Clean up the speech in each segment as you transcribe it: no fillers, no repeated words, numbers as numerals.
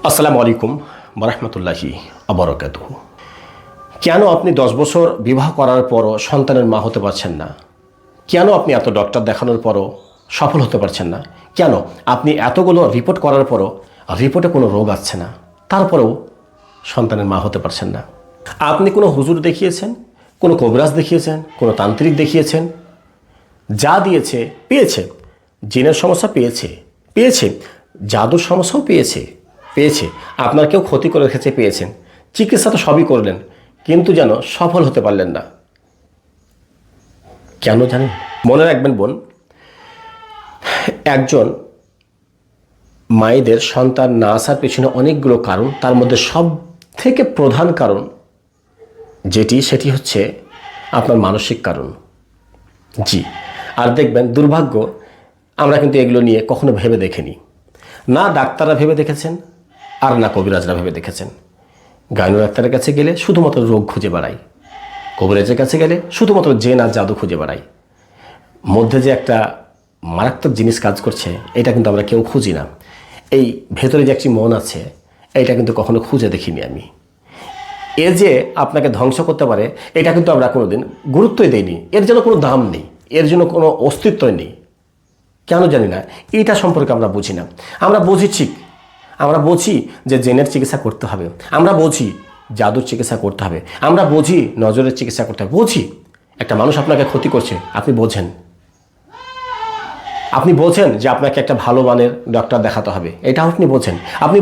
আসসালামু আলাইকুম ওয়া আবরাকাতুহু। কেন আপনি 10 বছর বিবাহ করার পরও সন্তানের মা হতে পারছেন না? কেন আপনি এত ডক্টর দেখানোর পরও সফল হতে পারছেন না? কেন আপনি এতগুলো রিপোর্ট করার পরও রিপোর্টে কোনো রোগ আসছে না, তারপরেও সন্তানের মা হতে পারছেন না? আপনি কোনো হুজুর দেখিয়েছেন, কোনো কবিরাজ দেখিয়েছেন, কোনো তান্ত্রিক দেখিয়েছেন, যা দিয়েছে পেয়েছে, জিনের সমস্যা পেয়েছে, জাদুর সমস্যাও পেয়েছে, আপনার কেউ ক্ষতি করে রেখেছে পেয়েছেন, চিকিৎসা তো সবই করলেন, কিন্তু যেন সফল হতে পারলেন না। কেন জানেন? মনে রাখবেন বোন, একজন মায়েদের সন্তান না আসার পেছনে অনেকগুলো কারণ, তার মধ্যে সব থেকে প্রধান কারণ সেটি হচ্ছে আপনার মানসিক কারণ। জি, আর দেখবেন দুর্ভাগ্য, আমরা কিন্তু এগুলো নিয়ে কখনো ভেবে দেখিনি। না ডাক্তাররা ভেবে দেখেছেন, আর না কবিরাজরা ভেবে দেখেছেন। গাইনো ডাক্তারের কাছে গেলে শুধুমাত্র রোগ খুঁজে বেড়াই, কবিরাজের কাছে গেলে শুধুমাত্র জেন আর জাদু খুঁজে বেড়াই। মধ্যে যে একটা মারাত্মক জিনিস কাজ করছে, এটা কিন্তু আমরা কেউ খুঁজি না। এই ভেতরে যে একটি মন আছে, এটা কিন্তু কখনো খুঁজে দেখিনি আমি। এ যে আপনাকে ধ্বংস করতে পারে, এটা কিন্তু আমরা কোনোদিন গুরুত্বই দেইনি। এর জন্য কোনো দাম নেই, এর জন্য কোনো অস্তিত্বই নেই। কেন জানি না, এটা সম্পর্কে আমরা বুঝি না। আমরা বুঝি ঠিক, আমরা বুঝি যে জেনের চিকিৎসা করতে হবে, আমরা বুঝি জাদুর চিকিৎসা করতে হবে, আমরা বুঝি নজরের চিকিৎসা করতে হবে, বুঝি একটা মানুষ আপনাকে ক্ষতি করছে, আপনি বোঝেন যে আপনাকে একটা ভালো মানের ডক্টর দেখাতে হবে, এটাও আপনি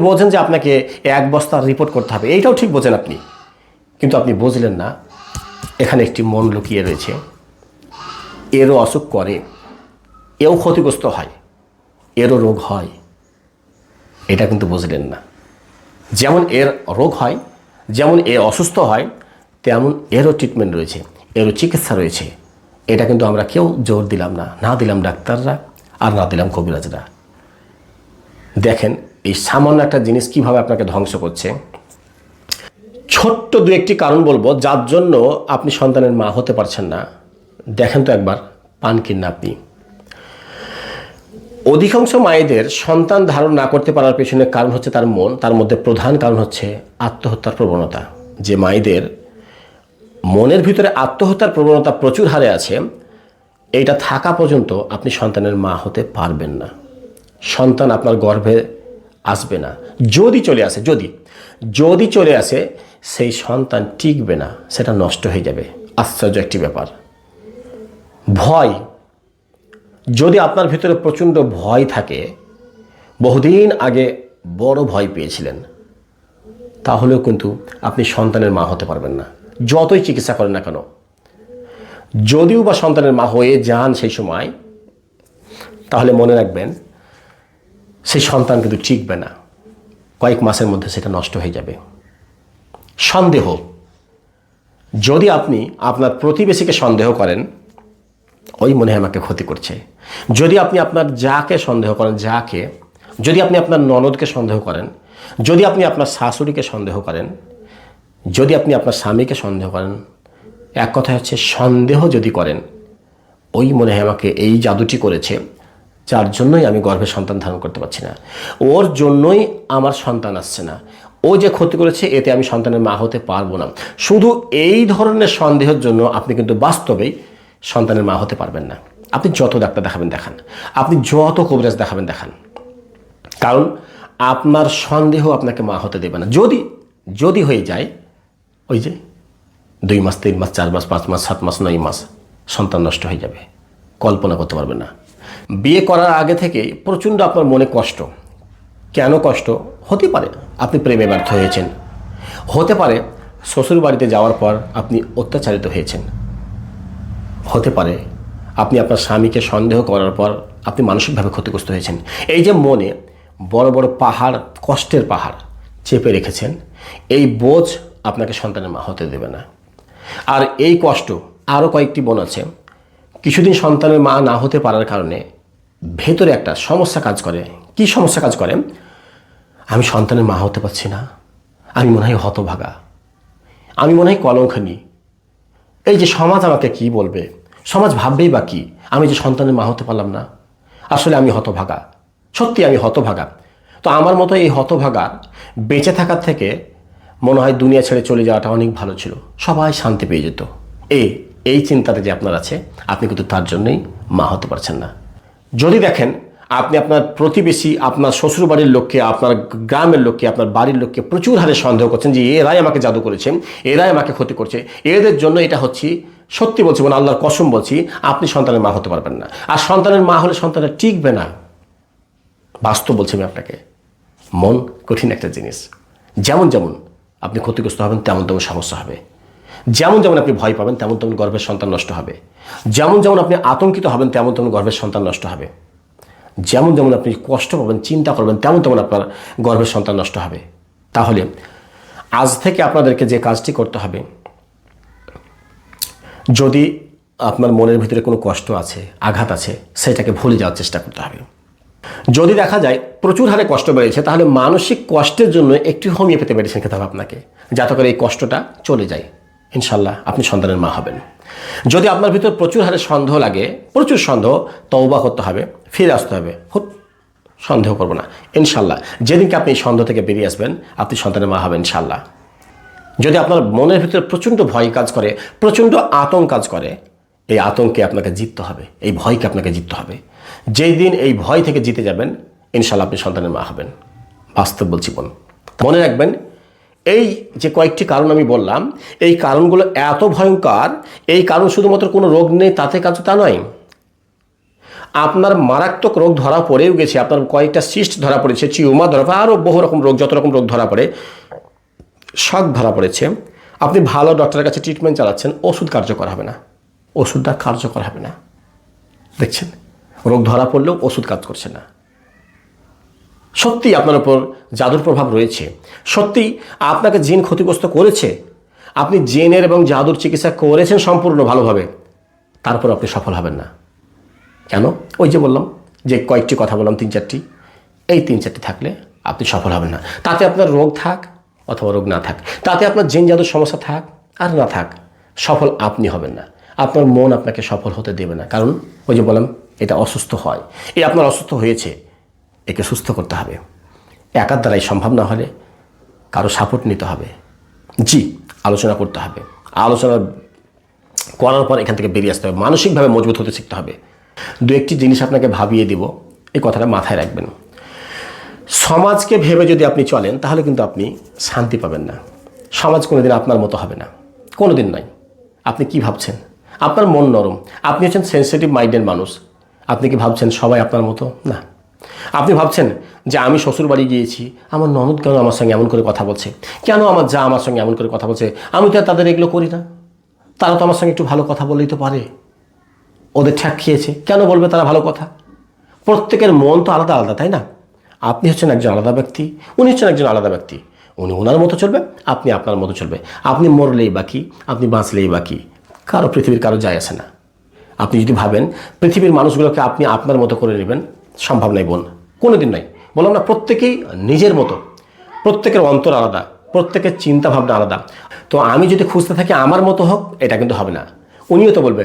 বোঝেন যে আপনাকে এক বস্তার রিপোর্ট করতে হবে, এইটাও ঠিক বোঝেন আপনি। কিন্তু আপনি বুঝলেন না এখানে একটি মন লুকিয়ে রয়েছে, এরও অসুখ করে, এও ক্ষতিগ্রস্ত হয়, এরও রোগ হয়, এটা কিন্তু বুঝলেন না। যেমন এর রোগ হয়, যেমন এ অসুস্থ হয়, তেমন এরও ট্রিটমেন্ট রয়েছে, এরও চিকিৎসা রয়েছে। এটা কিন্তু আমরা কেউ জোর দিলাম না, না দিলাম ডাক্তাররা আর না দিলাম কবিরাজরা। দেখেন এই সামান্য একটা জিনিস কিভাবে আপনাকে ধ্বংস করছে। ছোট্ট দু একটি কারণ বলবো যার জন্য আপনি সন্তানের মা হতে পারছেন না। দেখেন তো একবার, পান কিনা আপনি। অধিকাংশ মায়েদের সন্তান ধারণ না করতে পারার পেছনে কারণ হচ্ছে তার মন, তার মধ্যে প্রধান কারণ হচ্ছে আত্মহত্যার প্রবণতা। যে মায়েদের মনের ভিতরে আত্মহত্যার প্রবণতা প্রচুর হারে আছে, এইটা থাকা পর্যন্ত আপনি সন্তানের মা হতে পারবেন না। সন্তান আপনার গর্ভে আসবে না। যদি চলে আসে সেই সন্তান টিকবে না, সেটা নষ্ট হয়ে যাবে। আশ্চর্য একটি ব্যাপার। ভয়, যদি আপনার ভিতরে প্রচণ্ড ভয় থাকে, বহুদিন আগে বড় ভয় পেয়েছিলেন, তাহলেও কিন্তু আপনি সন্তানের মা হতে পারবেন না, যতই চিকিৎসা করেন না কেন। যদিও বা সন্তানের মা হয়ে যান সেই সময়, তাহলে মনে রাখবেন সেই সন্তান কিন্তু টিকবে না, কয়েক মাসের মধ্যে সেটা নষ্ট হয়ে যাবে। সন্দেহ, যদি আপনি আপনার প্রতিবেশীকে সন্দেহ করেন, ওই মনে হয় আমাকে ক্ষতি করছে। যদি আপনি আপনার যাকে সন্দেহ করেন, যদি আপনি আপনার ননদকে সন্দেহ করেন, যদি আপনি আপনার শাশুড়িকে সন্দেহ করেন, যদি আপনি আপনার স্বামীকে সন্দেহ করেন, এক কথা হচ্ছে সন্দেহ যদি করেন, ওই মনে হয় আমাকে এই জাদুটি করেছে, যার জন্যই আমি গর্ভে সন্তান ধারণ করতে পারছি না, ওর জন্যই আমার সন্তান আসছে না, ও যে ক্ষতি করেছে এতে আমি সন্তানের মা হতে পারবো না। শুধু এই ধরনের সন্দেহের জন্য আপনি কিন্তু বাস্তবেই সন্তানের মা হতে পারবেন না। আপনি যত ডাক্তার দেখাবেন দেখান, আপনি যত কবিরাজ দেখাবেন দেখান, কারণ আপনার সন্দেহ আপনাকে মা হতে দেবে না। যদি হয়ে যায়, ওই যে 2 মাস 3 মাস 4 মাস 5 মাস 7 মাস 9 মাস সন্তান নষ্ট হয়ে যাবে, কল্পনা করতে পারবেন না। বিয়ে করার আগে থেকে প্রচণ্ড আপনার মনে কষ্ট। কেন কষ্ট? হতে পারে আপনি প্রেমে ব্যর্থ হয়েছেন, হতে পারে শ্বশুর বাড়িতে যাওয়ার পর আপনি অত্যাচারিত হয়েছেন, হতে পারে আপনি আপনার স্বামীকে সন্দেহ করার পর আপনি মানসিকভাবে ক্ষতিগ্রস্ত হয়েছেন। এই যে মনে বড় বড় পাহাড়, কষ্টের পাহাড় চেপে রেখেছেন, এই বোঝ আপনাকে সন্তানের মা হতে দেবে না। আর এই কষ্ট আরও কয়েকটি বোন আছে, কিছুদিন সন্তানের মা না হতে পারার কারণে ভেতরে একটা সমস্যা কাজ করে। কি সমস্যা কাজ করে? আমি সন্তানের মা হতে পারছি না, আমি মনে হয় হতভাগা, আমি মনে হয় কলঙ্কিনী, এই যে সমাজ আমাকে কি বলবে, সমাজ ভাববেই বা কি, আমি যে সন্তানের মা হতে পারলাম না, আসলে আমি হতভাগা, সত্যি আমি হতভাগা। তো আমার মতো এই হতভাগা বেঁচে থাকার থেকে মনে হয় দুনিয়া ছেড়ে চলে যাওয়াটা অনেক ভালো ছিল, সবাই শান্তি পেয়ে যেত। এই চিন্তাতে যে আপনার আছে, আপনি কিন্তু তার জন্যই মা হতে পারছেন না। যদি দেখেন আপনি আপনার প্রতিবেশী, আপনার শ্বশুরবাড়ির লোককে, আপনার গ্রামের লোককে, আপনার বাড়ির লোককে প্রচুর হারে সন্দেহ করছেন যে এরাই আমাকে জাদু করেছে, এরাই আমাকে ক্ষতি করছে, এদের জন্য এটা হচ্ছে, সত্যি বলছি, মানে আল্লাহর কসম বলছি, আপনি সন্তানের মা হতে পারবেন না। আর সন্তানের মা হলে সন্তানের টিকবে না। বাস্তব বলছি আমি আপনাকে। মন কঠিন একটা জিনিস। যেমন যেমন আপনি ক্ষতিগ্রস্ত হবেন তেমন তেমন সমস্যা হবে, যেমন যেমন আপনি ভয় পাবেন তেমন তেমন গর্ভের সন্তান নষ্ট হবে, যেমন যেমন আপনি আতঙ্কিত হবেন তেমন তেমন গর্ভের সন্তান নষ্ট হবে, যেমন যেমন আপনি কষ্ট পাবেন, চিন্তা করবেন, তেমন তেমন আপনার গর্ভের সন্তান নষ্ট হবে। তাহলে আজ থেকে আপনাদেরকে যে কাজটি করতে হবে, যদি আপনার মনের ভিতরে কোনো কষ্ট আছে, আঘাত আছে, সেটাকে ভুলে যাওয়ার চেষ্টা করতে হবে। যদি দেখা যায় প্রচুর হারে কষ্ট বেড়েছে, তাহলে মানসিক কষ্টের জন্য একটি হোমিওপ্যাথি মেডিসিন খেতে হবে আপনাকে, যাতে করে এই কষ্টটা চলে যায়। ইনশাল্লাহ আপনি সন্তানের মা হবেন। যদি আপনার ভিতর প্রচুর হারে সন্দেহ লাগে, প্রচুর সন্দেহ, তওবা করতে হবে, ফিরে আসতে হবে। সন্দেহ করব না, ইনশাল্লাহ যেদিনকে আপনি এই সন্দেহ থেকে বেরিয়ে আসবেন, আপনি সন্তানের মা হবেন ইনশাল্লাহ। যদি আপনার মনের ভিতরে প্রচণ্ড ভয় কাজ করে, প্রচণ্ড আতঙ্ক কাজ করে, এই আতঙ্কে আপনাকে জিততে হবে, এই ভয়কে আপনাকে জিততে হবে। যেই দিন এই ভয় থেকে জিতে যাবেন, ইনশাল্লাহ আপনি সন্তানের মা হবেন। বাস্তব বলছি বোন, মনে রাখবেন, এই যে কয়েকটি কারণ আমি বললাম, এই কারণগুলো এত ভয়ঙ্কর। এই কারণ শুধুমাত্র কোনো রোগ নেই তাতে কাজ, তা নয়। আপনার মারাত্মক রোগ ধরা পড়েও গেছে, আপনার কয়েকটা সিস্ট ধরা পড়েছে, টিউমার ধরা পড়ে, আরও বহু রকম রোগ, যত রকম রোগ ধরা পড়ে, শক ধরা পড়েছে। আপনি ভালো ডক্টরের কাছে ট্রিটমেন্ট চালাচ্ছেন, ওষুধ কার্যকর হবে না, ওষুধটা কার্যকর হবে না। দেখছেন, রোগ ধরা পড়লেও ওষুধ কাজ করছে না। সত্যি আপনার উপর জাদুর প্রভাব রয়েছে, সত্যি আপনাকে জিন ক্ষতিগ্রস্ত করেছে, আপনি জিনের এবং জাদুর চিকিৎসা করেছেন সম্পূর্ণ ভালোভাবে, তারপর আপনি সফল হবেন না। কেন? ওই যে বললাম, যে কয়েকটি কথা বললাম, 3-4টি, এই 3-4টি থাকলে আপনি সফল হবেন না। তাতে আপনার রোগ থাক অথবা রোগ না থাক, তাতে আপনার জিন জাদুর সমস্যা থাক আর না থাক, সফল আপনি হবেন না। আপনার মন আপনাকে সফল হতে দেবে না। কারণ ওই যে বললাম, এটা অসুস্থ হয়। এই আপনার অসুস্থ হয়েছে, একে সুস্থ করতে হবে। একার দ্বারাই সম্ভব না হলে কারো সাপোর্ট নিতে হবে। জি, আলোচনা করতে হবে। আলোচনা করার পর এখান থেকে বেরিয়ে আসতে হবে, মানসিকভাবে মজবুত হতে শিখতে হবে। দু একটি জিনিস আপনাকে ভাবিয়ে দিব, এই কথাটা মাথায় রাখবেন। সমাজকে ভেবে যদি আপনি চলেন, তাহলে কিন্তু আপনি শান্তি পাবেন না। সমাজ কোনোদিন আপনার মতো হবে না, কোনোদিন নয়। আপনি কি ভাবছেন? আপনার মন নরম, আপনি হচ্ছেন সেন্সিটিভ মাইন্ডের মানুষ। আপনি কি ভাবছেন সবাই আপনার মতো? না। আপনি ভাবছেন যে আমি শ্বশুর বাড়ি গিয়েছি, আমার ননদ কেন আমার সঙ্গে এমন করে কথা বলছে, কেন আমার যা আমার সঙ্গে এমন করে কথা বলছে, আমি তো আর তাদের এগুলো করি না, তারা তো আমার সঙ্গে একটু ভালো কথা বললেই তো পারে, ওদের ঠ্যাক খেয়েছে, কেন বলবে তারা ভালো কথা? প্রত্যেকের মন তো আলাদা আলাদা, তাই না? আপনি হচ্ছেন একজন আলাদা ব্যক্তি, উনি হচ্ছেন একজন আলাদা ব্যক্তি। উনি ওনার মতো চলবে, আপনি আপনার মতো চলবে। আপনি মরলেই বাকি, আপনি বাঁচলেই বাকি, কারো পৃথিবীর কারো যায় আসে না। আপনি যদি ভাবেন পৃথিবীর মানুষগুলোকে আপনি আপনার মতো করে নেবেন, সম্ভব নয় বোন, কোনো দিন নয়। বললাম না, প্রত্যেকেই নিজের মতো, প্রত্যেকের অন্তর আলাদা, প্রত্যেকের চিন্তা ভাবনা আলাদা। তো আমি যদি খুঁজতে থাকি আমার মতো হোক, এটা কিন্তু হবে না। উনিও তো বলবে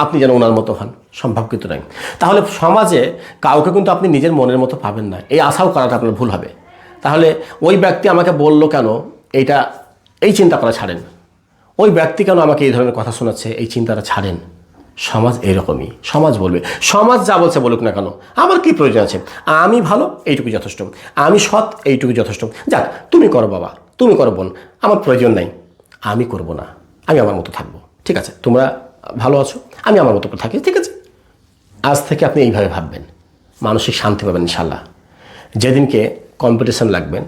আপনি যেন ওনার মতো হন, সম্ভব কিন্তু নয়। তাহলে সমাজে কাউকে কিন্তু আপনি নিজের মনের মতো পাবেন না, এই আশাও করাটা আপনার ভুল হবে। তাহলে ওই ব্যক্তি আমাকে বলল কেন, এই চিন্তা করা ছাড়েন। ওই ব্যক্তি কেন আমাকে এই ধরনের কথা শোনাচ্ছে, এই চিন্তাটা ছাড়েন। সমাজ এরকমই, সমাজ বলবে, সমাজ যা বলছে বলুক না কেন, আমার কি প্রয়োজন আছে? আমি ভালো, এইটুকু যথেষ্ট। আমি সৎ, এইটুকু যথেষ্ট। যাক, তুমি করো বাবা, তুমি করো বোন, আমার প্রয়োজন নাই, আমি করব না, আমি আমার মতো থাকবো। ঠিক আছে, তোমরা ভালো আছো, আমি আমার মতো থাকি, ঠিক আছে। আজ থেকে আপনি এইভাবে ভাববেন, মানসিক শান্তি পাবেন ইনশাল্লাহ। যেদিনকে কম্পিটিশন লাগবেন,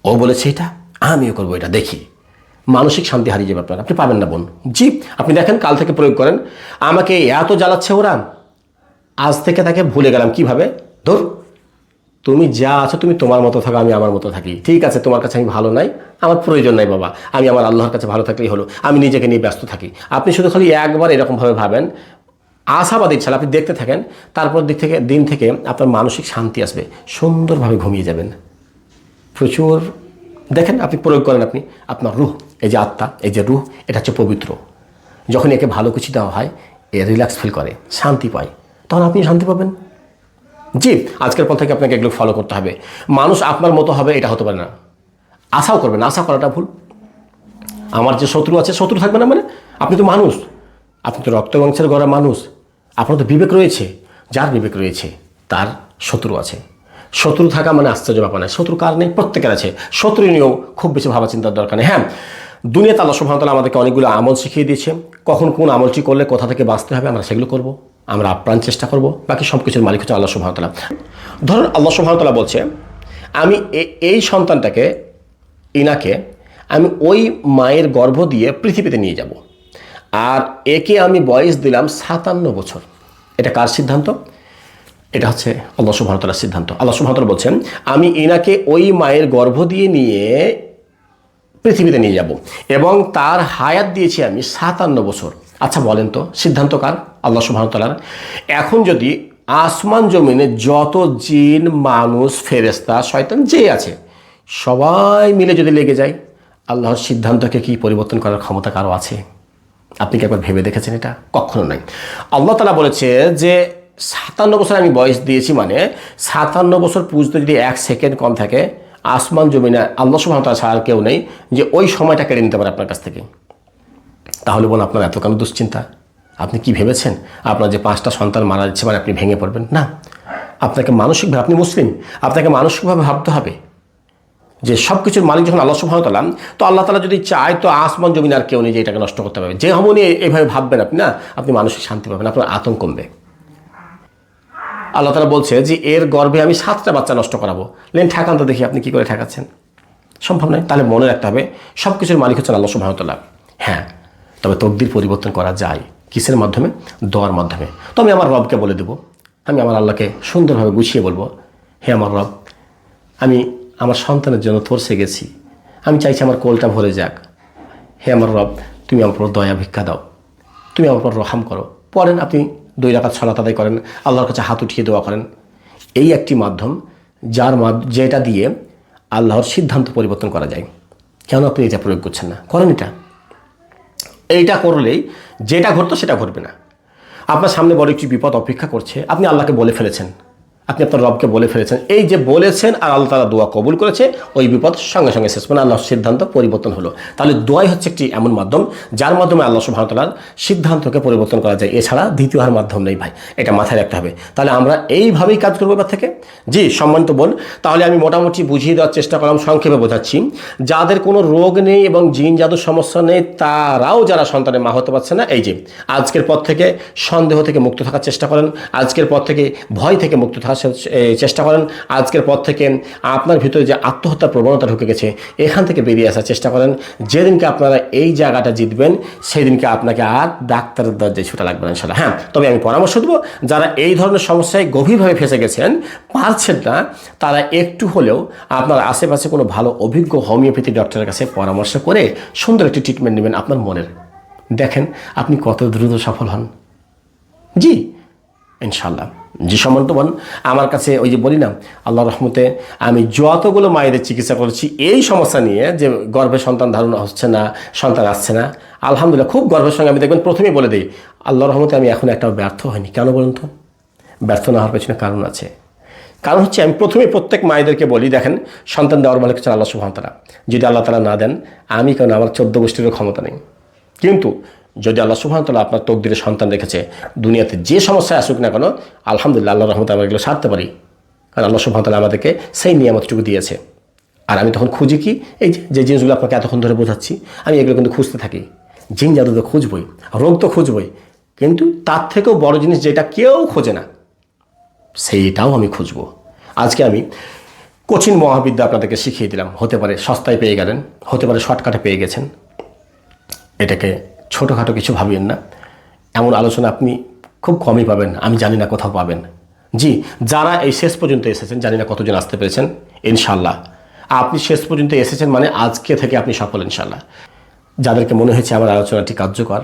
ও বলেছে এটা, আমিও করবো এটা, দেখি, মানসিক শান্তি হারিয়ে যাবে আপনার, আপনি পাবেন না বোন। জি, আপনি দেখেন, কাল থেকে প্রয়োগ করেন। আমাকে এত জ্বালাচ্ছে ওরা, আজ থেকে তাকে ভুলে গেলাম। কিভাবে? ধর, তুমি যা আছো তুমি তোমার মতো থাকো, আমি আমার মতো থাকি, ঠিক আছে। তোমার কাছে আমি ভালো নাই, আমার প্রয়োজন নাই বাবা, আমি আমার আল্লাহর কাছে ভালো থাকলেই হলো, আমি নিজেকে নিয়ে ব্যস্ত থাকি। আপনি শুধু খালি একবার এরকমভাবে ভাবেন, আশাবাদী ছাড়া আপনি দেখতে থাকেন, তারপর দিন থেকে আপনার মানসিক শান্তি আসবে, সুন্দরভাবে ঘুমিয়ে যাবেন। প্রচুর দেখেন, আপনি প্রয়োগ করেন, আপনার রুহ, এই যে আত্মা, এই যে রুহ, এটা হচ্ছে পবিত্র। যখন একে ভালো কিছু দেওয়া হয়, এ রিল্যাক্স ফিল করে, শান্তি পায়, তখন আপনি শান্তি পাবেন। জি, আজকের পর থেকে আপনাকে এগুলো ফলো করতে হবে। মানুষ আপনার মতো হবে এটা হতে পারে না, আশাও করবেন না, আশা করাটা ভুল। আমার যে শত্রু আছে, শত্রু থাকবে না মানে? আপনি তো মানুষ, আপনি তো রক্ত মাংসের গড়া মানুষ, আপনার তো বিবেক রয়েছে। যার বিবেক রয়েছে তার শত্রু আছে। শত্রু থাকা মানে আশ্চর্য ব্যাপার নয়। শত্রু কার নেই? প্রত্যেকের আছে। শত্রু নিয়েও খুব বেশি ভাবা চিন্তার দরকার নেই। হ্যাঁ, দুনিয়াতে আল্লাহ সুবহানাহু ওয়া তাআলা আমাদেরকে অনেকগুলো আমল শিখিয়ে দিয়েছে। কখন কোন আমলটি করলে কোথা থেকে বাঁচতে হবে আমরা সেগুলো করব, আমরা আপ্রাণ চেষ্টা করব। বাকি সব কিছুর মালিক হচ্ছে আল্লাহ সুবহানাহু ওয়া তাআলা। ধরুন আল্লাহ সুবহানাহু ওয়া তাআলা বলছে, আমি এই সন্তানটাকে, ইনাকে আমি ওই মায়ের গর্ভ দিয়ে পৃথিবীতে নিয়ে যাব, আর একে আমি বয়স দিলাম 57 বছর। এটা কার সিদ্ধান্ত? এটা হচ্ছে আল্লাহ সুবহানাহু ওয়া তাআলার সিদ্ধান্ত। আল্লাহ সুবহানাহু ওয়া তাআলা বলছেন, আমি ইনাকে ওই মায়ের গর্ভ দিয়ে নিয়ে পৃথিবীতে নিয়ে যাব এবং তার হায়াত দিয়েছি আমি 57 বছর। আচ্ছা বলেন তো, সিদ্ধান্ত কার? আল্লাহ সুবহানাহু ওয়া তাআলার। এখন যদি আসমান জমিনে যত জিন, মানুষ, ফেরেশতা, শয়তান যে আছে সবাই মিলে যদি লেগে যায়, আল্লাহর সিদ্ধান্তকে কি পরিবর্তন করার ক্ষমতা কারো আছে? আপনি কি একবার ভেবে দেখেছেন এটা? কখনো নাই। আল্লাহ তাআলা বলেছে যে 57 বছর আমি বয়স দিয়েছি, মানে 57 বছর পুজতে যদি 1 সেকেন্ড কম থাকে, আসমান জমিনে আল্লাহ সুবহানাহু ওয়া তাআলা ছাড়া আর কেউ নেই যে ওই সময়টা কেড়ে নিতে পারে আপনার কাছ থেকে। তাহলে বলুন আপনার এত কেন দুশ্চিন্তা? আপনি কি ভেবেছেন আপনার যে 5টা সন্তান মারা যাচ্ছে মানে আপনি ভেঙে পড়বেন? না, আপনাকে মানসিকভাবে, আপনি মুসলিম, আপনাকে মানসিকভাবে ভাবতে হবে যে সব কিছুর মালিক যখন আল্লাহ সুবহানাহু ওয়া তাআলা, তো আল্লাহ তাআলা যদি চায় তো আসমান জমিন আর কেউ নেই যে এটাকে নষ্ট করতে পারবে। যে হমনি এইভাবে ভাববেন আপনি, না, আপনি মানসিক শান্তি পাবেন, আপনার আতঙ্ক কমবে। আল্লাহ তাআলা বলছে যে এর গর্ভে আমি 7টা বাচ্চা নষ্ট করাবো। লেন ঠেকান তো দেখি আপনি কি করে ঠেকাচ্ছেন। সম্ভব নয়। তাহলে মনে রাখতে হবে সব কিছুর মালিক হচ্ছেন আল্লাহ সুবহানাহু ওয়া তাআলা। হ্যাঁ, তবে তকদির পরিবর্তন করা যায় কিসের মাধ্যমে? দোয়ার মাধ্যমে। তো আমি আমার রবকে বলে দেবো, আমি আমার আল্লাহকে সুন্দরভাবে গুছিয়ে বলবো, হে আমার রব, আমি আমার সন্তানের জন্য তরসে গেছি, আমি চাইছি আমার কোলটা ভরে যাক। হে আমার রব, তুমি আমার উপর দয়া ভিক্ষা দাও, তুমি আমার উপর রহম করো। পড়েন আপনি 2 রাকাত সালাত আদায় করেন, আল্লাহর কাছে হাত উঠিয়ে দোয়া করেন। এই একটি মাধ্যম যেটা দিয়ে আল্লাহর সিদ্ধান্ত পরিবর্তন করা যায়। কেন আপনি এটা প্রয়োগ করছেন না? করেন এটা। এইটা করলেই যেটা ঘটতো সেটা ঘটবে না। আপনার সামনে বড় একটি বিপদ অপেক্ষা করছে, আপনি আল্লাহকে বলে ফেলেছেন, আপনি আপনার রবকে বলে ফেলেছেন, এই যে বলেছেন আর আল্লাহ তাআলা দোয়া কবুল করেছে, ওই বিপদ সঙ্গে সঙ্গে শেষ, মানে আল্লাহর সিদ্ধান্ত পরিবর্তন হলো। তাহলে দোয়াই হচ্ছে একটি এমন মাধ্যম যার মাধ্যমে আল্লাহ সুবহানাহু ওয়া তাআলার সিদ্ধান্তকে পরিবর্তন করা যায়। এছাড়া দ্বিতীয় আর মাধ্যম নেই ভাই, এটা মাথায় রাখতে হবে। তাহলে আমরা এইভাবেই কাজ করবো এবার থেকে। জি সম্মানিত বোন, তাহলে আমি মোটামুটি বুঝিয়ে দেওয়ার চেষ্টা করলাম, সংক্ষেপে বোঝাচ্ছি। যাদের কোনো রোগ নেই এবং জিন জাদুর সমস্যা নেই, তারাও যারা সন্তানের মা হতে পারছে না, এই যে আজকের পর থেকে সন্দেহ থেকে মুক্ত থাকার চেষ্টা করেন, আজকের পর থেকে ভয় থেকে মুক্ত থাকার চেষ্টা করেন, আজকের পর থেকে আপনার ভিতরে যে আত্মহত্যার প্রবণতা ঢুকে গেছে এখান থেকে বেরিয়ে আসার চেষ্টা করেন। যেদিনকে আপনারা এই জায়গাটা জিতবেন সেই দিনকে আপনাকে আর ডাক্তারের দরজায় ছুটা লাগবে না ইনশাআল্লাহ। হ্যাঁ, তবে আমি পরামর্শ দেবো যারা এই ধরনের সমস্যায় গভীরভাবে ফেঁসে গেছেন, পারছেন না, তারা একটু হলেও আপনার আশেপাশে কোনো ভালো অভিজ্ঞ হোমিওপ্যাথি ডক্টরের কাছে পরামর্শ করে সুন্দর একটি ট্রিটমেন্ট নেবেন আপনার মনের। দেখেন আপনি কত দ্রুত সফল হন। জি ইনশাআল্লাহ। জি সম্মানিত বোন, আমার কাছে ওই যে বলি না, আল্লাহর রহমতে আমি যতগুলো মায়েদের চিকিৎসা করেছি এই সমস্যা নিয়ে, যে গর্ভে সন্তান ধারণ হচ্ছে না, সন্তান আসছে না, আলহামদুলিল্লাহ খুব গর্বের সঙ্গে আমি দেখবেন প্রথমেই বলে দিই, আল্লাহর রহমতে আমি এখন একটাও ব্যর্থ হয়নি। কেন বলুন তো? ব্যর্থ না হওয়ার পেছনে কারণ আছে। কারণ হচ্ছে আমি প্রথমেই প্রত্যেক মায়েদেরকে বলি, দেখেন সন্তান দেওয়ার মালিক হচ্ছেন আল্লাহ সুবহানাহু ওয়া তাআলা। যদি আল্লাহ তাআলা না দেন, আমি কেন, আমার 14 গোষ্ঠীরও ক্ষমতা নেই। কিন্তু যদি আল্লাহ সুবহানাহু ওয়া তাআলা আপনার তকদিরে সন্তান রেখেছে, দুনিয়াতে যে সমস্যায় আসুক না কেন, আলহামদুলিল্লাহ আল্লাহর রহমতে আমরা এগুলো সারতে পারি, কারণ আল্লাহ সুবহানাহু ওয়া তাআলা আমাদেরকে সেই নিয়ামতটুকু দিয়েছে। আর আমি তখন খুঁজি কি, এই যে জিনিসগুলো আপনাকে এতক্ষণ ধরে বোঝাচ্ছি, আমি এগুলো কিন্তু খুঁজতে থাকি। জিন জাদু তো খুঁজবই, রোগ তো খুঁজবই, কিন্তু তার থেকেও বড় জিনিস যেটা কেউ খোঁজে না, সেইটাও আমি খুঁজবো। আজকে আমি কঠিন মহাবিদ্যা আপনাদেরকে শিখিয়ে দিলাম। হতে পারে সস্তায় পেয়ে গেলেন, হতে পারে শর্টকাটে পেয়ে গেছেন। এটাকে ছোটোখাটো কিছু ভাবিয়েন না। এমন আলোচনা আপনি খুব কমই পাবেন, আমি জানি না কোথাও পাবেন। জি, যারা এই শেষ পর্যন্ত এসেছেন, জানি না কতজন আসতে পেরেছেন, ইনশাআল্লাহ আপনি শেষ পর্যন্ত এসেছেন মানে আজকে থেকে আপনি সফল ইনশাআল্লাহ। যাদেরকে মনে হয়েছে আমার আলোচনাটি কার্যকর,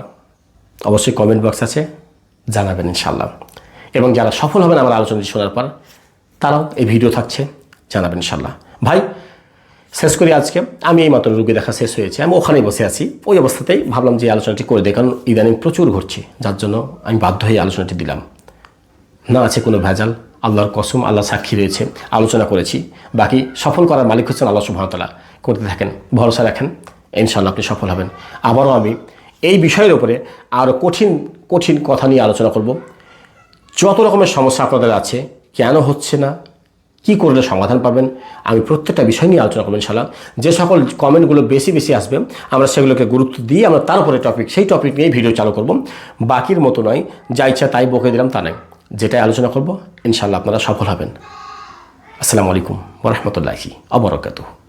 অবশ্যই কমেন্ট বক্স আছে, জানাবেন ইনশাআল্লাহ। এবং যারা সফল হবেন আমার আলোচনাটি শোনার পর, তারাও এই ভিডিও থাকছে, জানাবেন ইনশাআল্লাহ। ভাই শেষ করি আজকে। আমি এই মাত্র রুগী দেখা শেষ হয়েছে, আমি ওখানেই বসে আছি, ওই অবস্থাতেই ভাবলাম যে আলোচনাটি করে দেয়, কারণ ইদানিং প্রচুর ঘটছে, যার জন্য আমি বাধ্য হয়ে আলোচনাটি দিলাম। না আছে কোনো ভেজাল, আল্লাহর কসম, আল্লাহ সাক্ষী রয়েছে, আলোচনা করেছি। বাকি সফল করার মালিক হচ্ছেন আল্লাহ সুবহানাহু ওয়া তাআলা। করতে থাকেন, ভরসা রাখেন, ইনশাআল্লাহ আপনি সফল হবেন। আবারও আমি এই বিষয়ের উপরে আরও কঠিন কঠিন কথা নিয়ে আলোচনা করব। যত রকমের সমস্যা আপনাদের আছে, কেন হচ্ছে না, কি করলে সমাধান পাবেন, আমি প্রত্যেকটা বিষয় নিয়ে আলোচনা করবো ইনশাআল্লাহ। যে সকল কমেন্টগুলো বেশি বেশি আসবে আমরা সেগুলোকে গুরুত্ব দিয়ে আমরা তার উপরে সেই টপিক নিয়েই ভিডিও চালু করব। বাকির মতো নয়, যা ইচ্ছা তাই বকে দিলাম তা নয়, যেটাই আলোচনা করব ইনশাআল্লাহ আপনারা সফল হবেন। আসসালামু আলাইকুম ওয়া রাহমাতুল্লাহি ওয়া বারাকাতুহু।